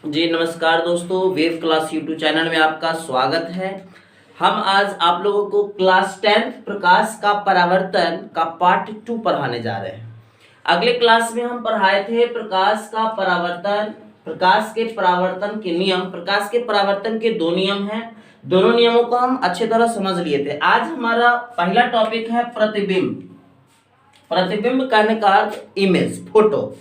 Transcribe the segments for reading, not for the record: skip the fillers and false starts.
जी नमस्कार दोस्तों, wave class YouTube channel में आपका स्वागत है। हम आज आप लोगों को क्लास 10 प्रकाश का परावर्तन का पार्ट 2 पढ़ाने जा रहे हैं। अगले क्लास में हम पढ़ाए थे प्रकाश का परावर्तन, प्रकाश के परावर्तन के नियम। प्रकाश के परावर्तन के दो नियम हैं, दोनों नियमों को हम अच्छी तरह समझ लिए थे। आज हमारा पहला टॉपिक है प्रतिबिंब। प्रतिबिंब कहने का अर्थ इमेज, फोटो।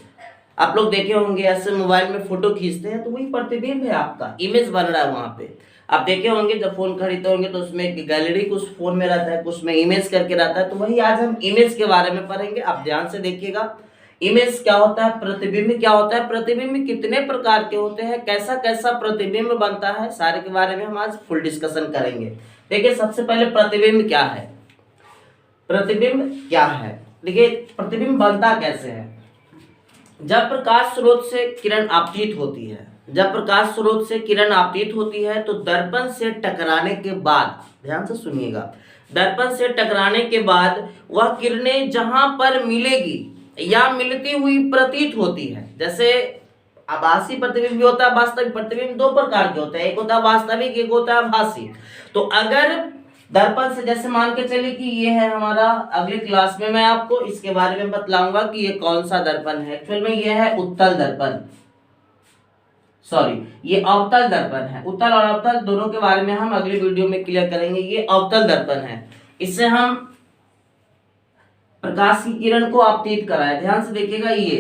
आप लोग देखे होंगे ऐसे मोबाइल में फोटो खींचते हैं तो वही प्रतिबिंब है, आपका इमेज बन रहा है वहां पे। आप देखे होंगे जब फोन खरीदते होंगे तो उसमें गैलरी कुछ फोन में रहता है, कुछ में इमेज करके रहता है। तो वही आज हम इमेज के बारे में पढ़ेंगे। आप ध्यान से देखिएगा, इमेज क्या होता है, प्रतिबिंब क्या होता है, प्रतिबिंब कितने प्रकार के होते हैं, कैसा कैसा प्रतिबिंब बनता है, सारे के बारे में हम आज फुल डिस्कशन करेंगे। देखिए सबसे पहले प्रतिबिंब क्या है। प्रतिबिंब क्या है, देखिए प्रतिबिंब बनता कैसे है। जब प्रकाश स्रोत से किरण आपतित होती है, जब प्रकाश स्रोत से किरण आपतित होती है तो दर्पण से टकराने के बाद, ध्यान से सुनिएगा, दर्पण से टकराने के बाद वह किरणें जहां पर मिलेगी या मिलती हुई प्रतीत होती है। जैसे आभासी प्रतिबिंब भी होता है, वास्तविक प्रतिबिंब दो प्रकार के होते हैं, एक होता है वास्तविक, एक होता है आभासी। तो अगर दर्पण से, जैसे मान के चलिए कि ये है हमारा, अगली क्लास में मैं आपको इसके बारे में बतलाऊंगा कि ये कौन सा दर्पण है। एक्चुअल में ये है उत्तल दर्पण, सॉरी ये अवतल दर्पण है। उत्तल और अवतल दोनों के बारे में हम अगली वीडियो में क्लियर करेंगे। ये अवतल दर्पण है, इससे हम प्रकाश की किरण को आपतित कराए। ध्यान से देखिएगा, ये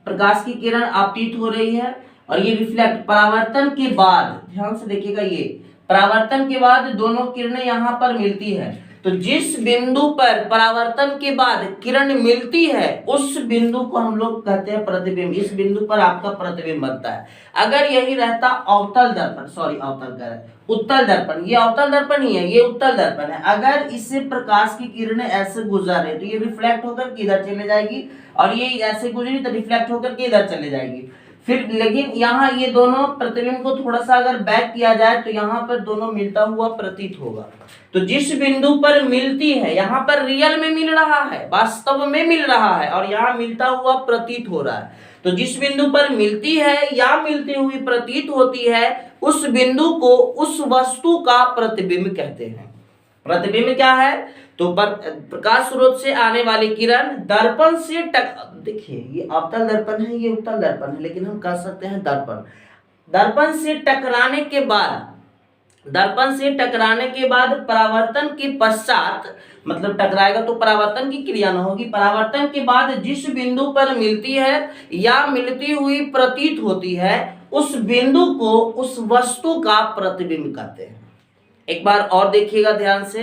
प्रकाश की किरण आपतित हो रही है और ये रिफ्लेक्ट, परावर्तन के बाद, ध्यान से देखिएगा, ये परावर्तन के बाद दोनों किरणें यहां पर मिलती है। तो जिस बिंदु पर परावर्तन के बाद किरण मिलती है उस बिंदु को हम लोग कहते हैं प्रतिबिंब। इस बिंदु पर आपका प्रतिबिंब बनता है। अगर यही रहता अवतल दर्पण, सॉरी अवतल कह रहे, उत्तल दर्पण, ये अवतल दर्पण ही है, ये उत्तल दर्पण है। अगर इससे प्रकाश की किरणें ऐसे गुजर रही तो ये रिफ्लेक्ट होकर के इधर चले जाएगी और ये ऐसे गुजरी तो रिफ्लेक्ट होकर के इधर चले जाएगी। फिर लेकिन यहाँ ये दोनों प्रतिबिंब को थोड़ा सा अगर बैक किया जाए तो यहाँ पर दोनों मिलता हुआ प्रतीत होगा। तो जिस बिंदु पर मिलती है, यहाँ पर रियल में मिल रहा है, वास्तव में मिल रहा है, और यहाँ मिलता हुआ प्रतीत हो रहा है। तो जिस बिंदु पर मिलती है या मिलती हुई प्रतीत होती है उस बिंदु को, उस वस्तु का प्रतिबिंब कहते हैं। प्रतिबिंब क्या है, तो प्रकाश स्रोत से आने वाली किरण दर्पण से देखिए ये अवतल दर्पण है, ये उत्तल दर्पण है, लेकिन हम कह सकते हैं दर्पण। दर्पण से टकराने के बाद, दर्पण से टकराने के बाद परावर्तन के पश्चात, मतलब टकराएगा तो परावर्तन की क्रिया न होगी, परावर्तन के बाद जिस बिंदु पर मिलती है या मिलती हुई प्रतीत होती है उस बिंदु को, उस वस्तु का प्रतिबिंब कहते हैं। एक बार और देखिएगा ध्यान से,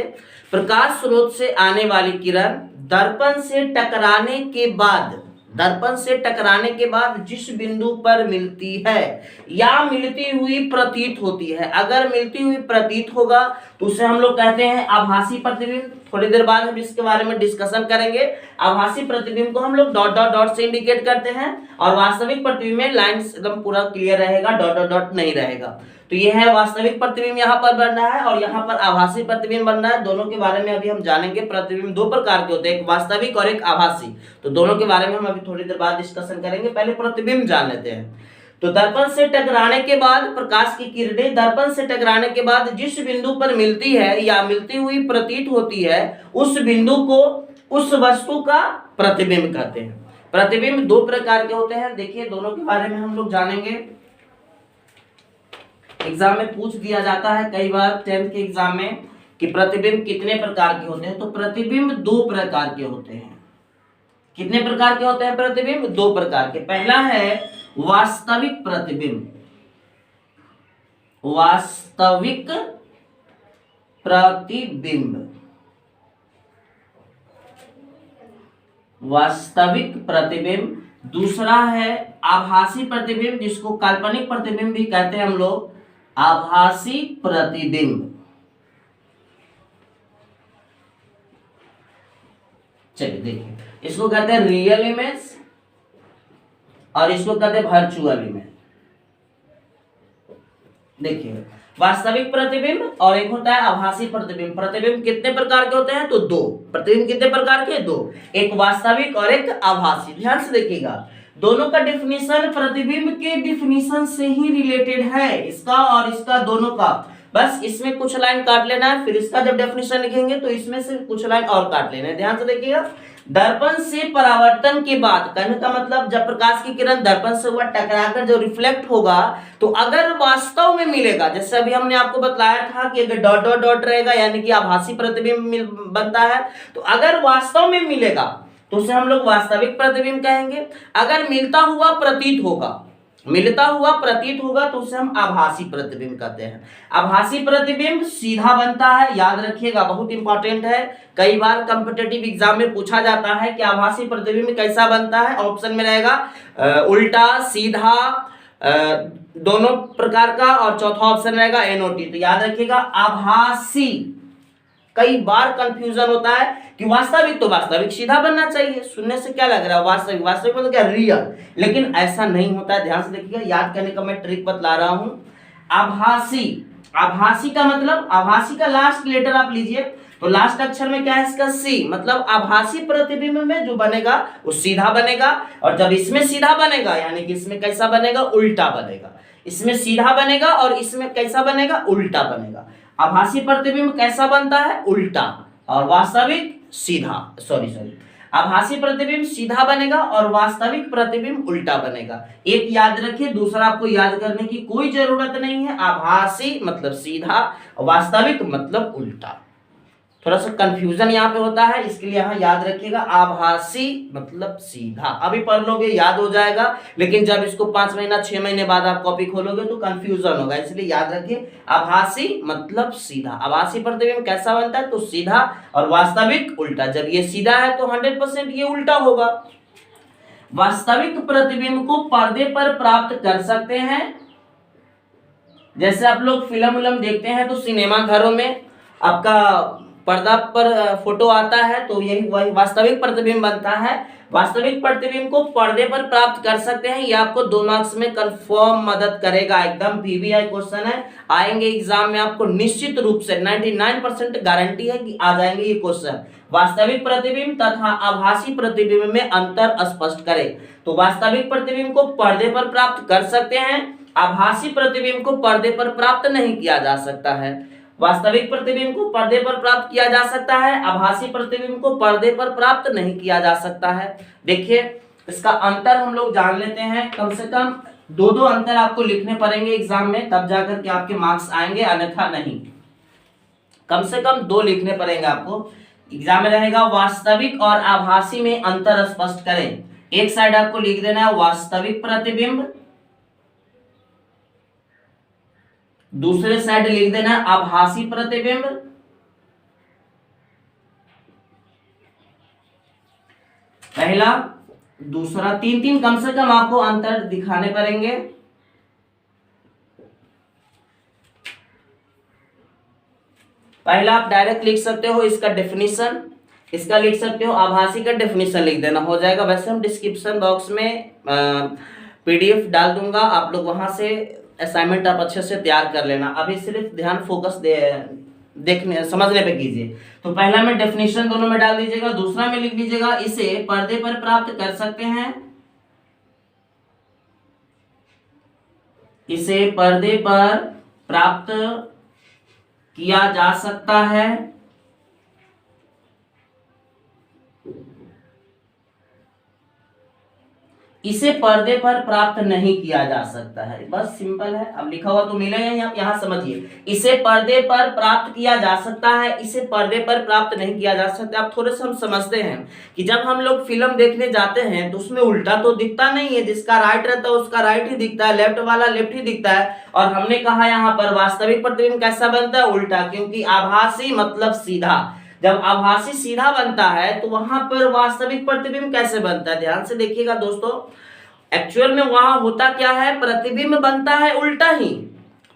प्रकाश स्रोत से आने वाली किरण दर्पण से टकराने के बाद, दर्पण से टकराने के बाद जिस बिंदु पर मिलती है या मिलती हुई प्रतीत होती है, अगर मिलती हुई प्रतीत होगा तो उसे हम लोग कहते हैं आभासी प्रतिबिंब। थोड़ी देर बाद हम इसके बारे में डिस्कशन करेंगे। आभासी प्रतिबिंब को हम लोग डॉट डॉट डॉट से इंडिकेट करते हैं और वास्तविक प्रतिबिंब में लाइन एकदम पूरा क्लियर रहेगा, डॉट डॉट डॉट नहीं रहेगा। तो ये है वास्तविक प्रतिबिंब यहाँ पर बन रहा है और यहाँ पर आभासी प्रतिबिंब बन रहा है। दोनों के बारे में अभी हम जानेंगे। प्रतिबिंब दो प्रकार के होते हैं, एक वास्तविक और एक आभासी। तो दोनों के बारे में हम अभी थोड़ी देर बाद डिस्कशन करेंगे, पहले प्रतिबिंब जान लेते हैं। तो दर्पण से टकराने के बाद प्रकाश की किरणें दर्पण से टकराने के बाद जिस बिंदु पर मिलती है या मिलती हुई प्रतीत होती है उस बिंदु को, उस वस्तु का प्रतिबिंब कहते हैं। प्रतिबिंब दो प्रकार के होते हैं, देखिए दोनों के बारे में हम लोग जानेंगे। एग्जाम में पूछ दिया जाता है कई बार 10th के एग्जाम में कि प्रतिबिंब कितने प्रकार के होते हैं। तो प्रतिबिंब दो प्रकार के होते हैं। कितने प्रकार के होते हैं प्रतिबिंब? दो प्रकार के। पहला है वास्तविक प्रतिबिंब, वास्तविक प्रतिबिंब, वास्तविक प्रतिबिंब। दूसरा है आभासी प्रतिबिंब, जिसको काल्पनिक प्रतिबिंब भी कहते हैं हम लोग, आभासी प्रतिबिंब। चलिए देखिए, इसको कहते हैं रियल इमेज और इसको कहते हैं वर्चुअल इमेज। देखिए वास्तविक प्रतिबिंब और एक होता है आभासी प्रतिबिंब। प्रतिबिंब कितने प्रकार के होते हैं? तो दो। प्रतिबिंब कितने प्रकार के? दो, एक वास्तविक और एक आभासी। ध्यान से देखिएगा, दोनों का डेफिनेशन प्रतिबिंब के डेफिनेशन से ही रिलेटेड है, इसका और इसका दोनों का। बस इसमें कुछ लाइन काट लेना है, फिर इसका जब डेफिनेशन लिखेंगे तो इसमें से कुछ लाइन और काट लेना है। ध्यान से देखिएगा, दर्पण से परावर्तन के बाद, कहने का मतलब जब प्रकाश की किरण दर्पण से हुआ टकराकर जो रिफ्लेक्ट होगा, तो अगर वास्तव में मिलेगा, जैसे अभी हमने आपको बताया था कि अगर डॉट डॉट डॉट रहेगा यानी कि आभासी प्रतिबिंब बनता है, तो अगर वास्तव में मिलेगा तो उसे हम लोग वास्तविक प्रतिबिंब कहेंगे। अगर मिलता हुआ प्रतीत होगा तो उसे हम आभासी प्रतिबिंब कहते हैं। आभासी प्रतिबिंब सीधा बनता है, याद रखिएगा, बहुत इंपॉर्टेंट है। कई बार कॉम्पिटिटिव एग्जाम में पूछा जाता है कि आभासी प्रतिबिंब कैसा बनता है। ऑप्शन में रहेगा उल्टा, सीधा, दोनों प्रकार का, और चौथा ऑप्शन रहेगा एनओटी। तो याद रखिएगा आभासी। कई बार कंफ्यूजन होता है कि वास्तविक, तो वास्तविक सीधा बनना चाहिए, सुनने से क्या लग रहा है वास्तविक, वास्तविक मतलब क्या रियल, लेकिन ऐसा नहीं होता है। ध्यान से देखिएगा, याद करने का मैं ट्रिक बतला रहा हूं। आभासी, आभासी का मतलब, आभासी का लास्ट लेटर आप लीजिए तो लास्ट अक्षर में क्या है इसका सी, मतलब आभासी प्रतिबिंब में जो बनेगा वो सीधा बनेगा, और जब इसमें सीधा बनेगा यानी कि इसमें कैसा बनेगा, उल्टा बनेगा। इसमें सीधा बनेगा और इसमें कैसा बनेगा, उल्टा बनेगा। आभासी प्रतिबिंब कैसा बनता है, उल्टा, और वास्तविक सीधा, सॉरी आभासी प्रतिबिंब सीधा बनेगा और वास्तविक प्रतिबिंब उल्टा बनेगा। एक याद रखिए, दूसरा आपको याद करने की कोई जरूरत नहीं है। आभासी मतलब सीधा, वास्तविक मतलब उल्टा। थोड़ा सा कंफ्यूजन यहाँ पे होता है, इसके लिए यहाँ याद रखिएगा आभासी मतलब सीधा। अभी पढ़ लोगे याद हो जाएगा, लेकिन जब इसको 5 महीना 6 महीने बाद आप कॉपी खोलोगे तो कंफ्यूजन होगा, इसलिए याद रखिए आभासी मतलब सीधा। आभासी प्रतिबिंब कैसा बनता है, तो सीधा, और वास्तविक उल्टा। जब ये सीधा है तो 100% ये उल्टा होगा। वास्तविक प्रतिबिंब को पर्दे पर प्राप्त कर सकते हैं। जैसे आप लोग फिल्म देखते हैं तो सिनेमा घरों में आपका पर्दा पर फोटो आता है, तो यही वही वास्तविक प्रतिबिंब बनता है। वास्तविक प्रतिबिंब को पर्दे पर प्राप्त कर सकते हैं, ये आपको 2 मार्क्स में कंफर्म मदद करेगा। एकदम पीवीआई क्वेश्चन है, आएंगे एग्जाम में आपको निश्चित रूप से 99% गारंटी है कि आ जाएंगे ये क्वेश्चन। वास्तविक प्रतिबिंब तथा आभासी प्रतिबिंब में अंतर स्पष्ट करें। तो वास्तविक प्रतिबिंब को पर्दे पर प्राप्त कर सकते हैं, आभासी प्रतिबिंब को पर्दे पर प्राप्त नहीं किया जा सकता है। वास्तविक प्रतिबिंब को पर्दे पर प्राप्त किया जा सकता है, आभासी प्रतिबिंब को पर्दे पर प्राप्त नहीं किया जा सकता है। देखिए इसका अंतर हम लोग जान लेते हैं। कम से कम 2 अंतर आपको लिखने पड़ेंगे एग्जाम में, तब जाकर के आपके मार्क्स आएंगे, अन्यथा नहीं। कम से कम 2 लिखने पड़ेंगे आपको। एग्जाम में रहेगा वास्तविक और आभासी में अंतर स्पष्ट करें। एक साइड आपको लिख देना है वास्तविक प्रतिबिंब, दूसरे साइड लिख देना आभासी प्रतिबिंब। पहला, दूसरा, 3 कम से कम आपको अंतर दिखाने पड़ेंगे। पहला आप डायरेक्ट लिख सकते हो इसका डेफिनेशन, इसका लिख सकते हो आभासी का डेफिनेशन लिख देना, हो जाएगा। वैसे हम डिस्क्रिप्शन बॉक्स में पीडीएफ डाल दूंगा, आप लोग वहां से असाइनमेंट आप अच्छे से तैयार कर लेना। अभी सिर्फ ध्यान फोकस देखने समझने पे कीजिए। तो पहला में डेफिनेशन दोनों में डाल दीजिएगा, दूसरा में लिख दीजिएगा इसे पर्दे पर प्राप्त कर सकते हैं, इसे पर्दे पर प्राप्त किया जा सकता है, इसे पर्दे पर प्राप्त नहीं किया जा सकता है। बस सिंपल है, अब लिखा हुआ तो मिलेगा, आप यहाँ समझिए। इसे पर्दे पर प्राप्त किया जा सकता है, इसे पर्दे पर प्राप्त नहीं किया जा सकता। अब थोड़े से हम समझते हैं कि जब हम लोग फिल्म देखने जाते हैं तो उसमें उल्टा तो दिखता नहीं है, जिसका राइट रहता है उसका राइट ही दिखता है, लेफ्ट वाला लेफ्ट ही दिखता है। और हमने कहा यहाँ पर वास्तविक प्रतिबिंब कैसा बनता है, उल्टा, क्योंकि आभासी मतलब सीधा। जब आभासी सीधा बनता है तो वहां पर वास्तविक प्रतिबिंब कैसे बनता है, ध्यान से देखिएगा दोस्तों। एक्चुअल में वहां होता क्या है, प्रतिबिंब बनता है उल्टा ही,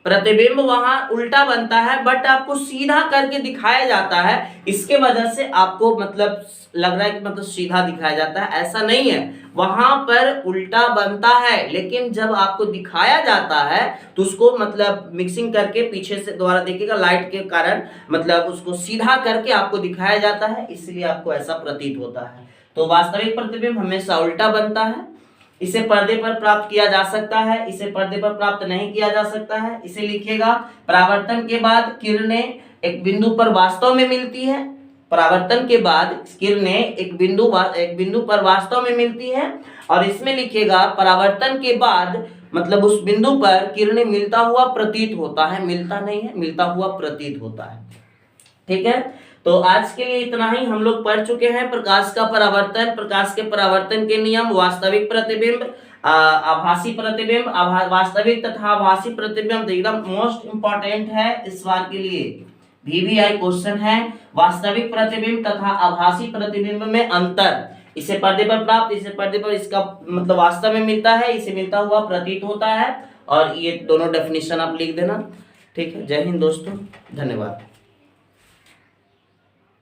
प्रतिबिंब वहां उल्टा बनता है, बट आपको सीधा करके दिखाया जाता है। इसके वजह से आपको मतलब लग रहा है कि मतलब सीधा दिखाया जाता है, ऐसा नहीं है, वहां पर उल्टा बनता है। लेकिन जब आपको दिखाया जाता है तो उसको मतलब मिक्सिंग करके पीछे से दोबारा देखिएगा, लाइट के कारण मतलब उसको सीधा करके आपको दिखाया जाता है, इसलिए आपको ऐसा प्रतीत होता है। तो वास्तविक प्रतिबिंब हमेशा उल्टा बनता है। इसे पर्दे पर प्राप्त किया जा सकता है, इसे पर्दे पर प्राप्त नहीं किया जा सकता है। इसे लिखिएगा, परावर्तन के बाद किरणें एक बिंदु पर वास्तव में मिलती है, परावर्तन के बाद किरणें एक बिंदु पर वास्तव में मिलती है। और इसमें लिखिएगा, परावर्तन के बाद मतलब उस बिंदु पर किरणें मिलता हुआ प्रतीत होता है, मिलता नहीं है, मिलता हुआ प्रतीत होता है। ठीक है, तो आज के लिए इतना ही हम लोग पढ़ चुके हैं प्रकाश का परावर्तन, प्रकाश के परावर्तन के नियम, वास्तविक प्रतिबिंब, आभासी प्रतिबिंब, वास्तविक तथा आभासी प्रतिबिंब एकदम मोस्ट इंपॉर्टेंट है इस बार के लिए, VVI क्वेश्चन है। वास्तविक प्रतिबिंब तथा आभासी प्रतिबिंब में अंतर, इसे पर्दे पर प्राप्त, इसे पर्दे पर इसका मतलब वास्तव में मिलता है, इसे मिलता हुआ प्रतीत होता है। और ये दोनों डेफिनेशन आप लिख देना। ठीक है, जय हिंद दोस्तों, धन्यवाद।